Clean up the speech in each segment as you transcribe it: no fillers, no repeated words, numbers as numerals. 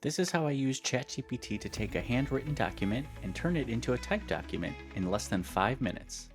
This is how I use ChatGPT to take a handwritten document and turn it into a typed document in less than 5 minutes.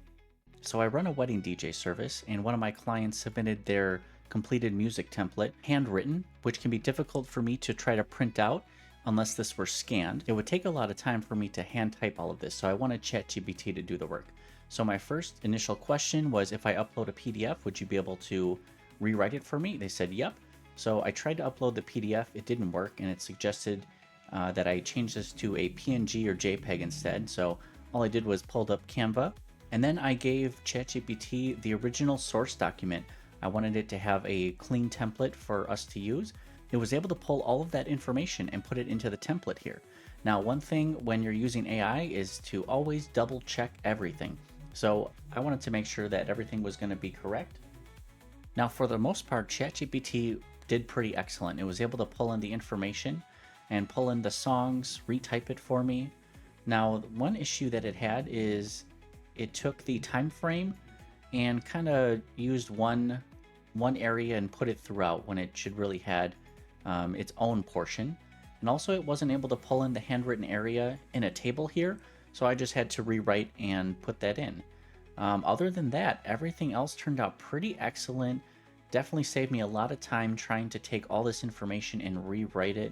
So I run a wedding DJ service, and one of my clients submitted their completed music template handwritten, which can be difficult for me to try to print out unless this were scanned. It would take a lot of time for me to hand type all of this, so I wanted ChatGPT to do the work. So my first initial question was, if I upload a PDF, would you be able to rewrite it for me? They said, yep. So I tried to upload the PDF, it didn't work, and it suggested that I change this to a PNG or JPEG instead. So all I did was pulled up Canva, and then I gave ChatGPT the original source document. I wanted it to have a clean template for us to use. It was able to pull all of that information and put it into the template here. Now, one thing when you're using AI is to always double check everything. So I wanted to make sure that everything was going to be correct. Now, for the most part, ChatGPT did pretty excellent. It was able to pull in the information and pull in the songs, retype it for me. Now, one issue that it had is it took the time frame and kind of used one area and put it throughout when it should really had its own portion. And also it wasn't able to pull in the handwritten area in a table here, so I just had to rewrite and put that in. Other than that, everything else turned out pretty excellent. Definitely saved me a lot of time trying to take all this information and rewrite it.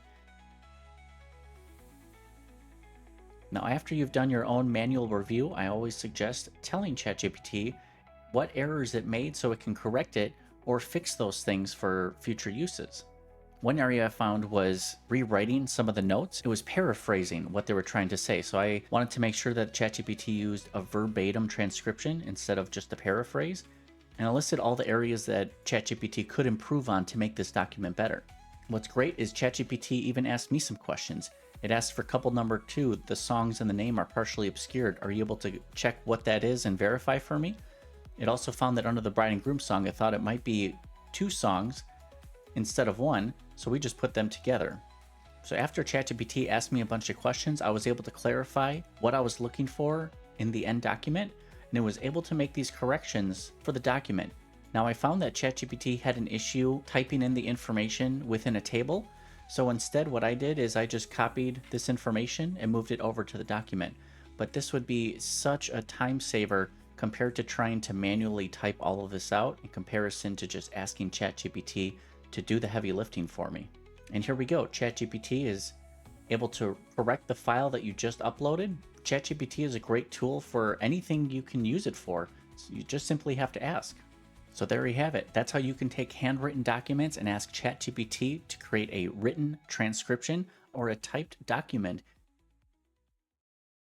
Now, after you've done your own manual review, I always suggest telling ChatGPT what errors it made so it can correct it or fix those things for future uses. One area I found was rewriting some of the notes. It was paraphrasing what they were trying to say. So I wanted to make sure that ChatGPT used a verbatim transcription instead of just a paraphrase. And I listed all the areas that ChatGPT could improve on to make this document better. What's great is ChatGPT even asked me some questions. It asked for couple number 2, the songs and the name are partially obscured. Are you able to check what that is and verify for me? It also found that under the bride and groom song, it thought it might be 2 songs instead of 1, so we just put them together. So after ChatGPT asked me a bunch of questions, I was able to clarify what I was looking for in the end document, and it was able to make these corrections for the document. Now, I found that ChatGPT had an issue typing in the information within a table, so instead what I did is I just copied this information and moved it over to the document. But this would be such a time saver compared to trying to manually type all of this out in comparison to just asking ChatGPT to do the heavy lifting for me. And here we go. ChatGPT is able to correct the file that you just uploaded. ChatGPT is a great tool for anything you can use it for. So you just simply have to ask. So there you have it. That's how you can take handwritten documents and ask ChatGPT to create a written transcription or a typed document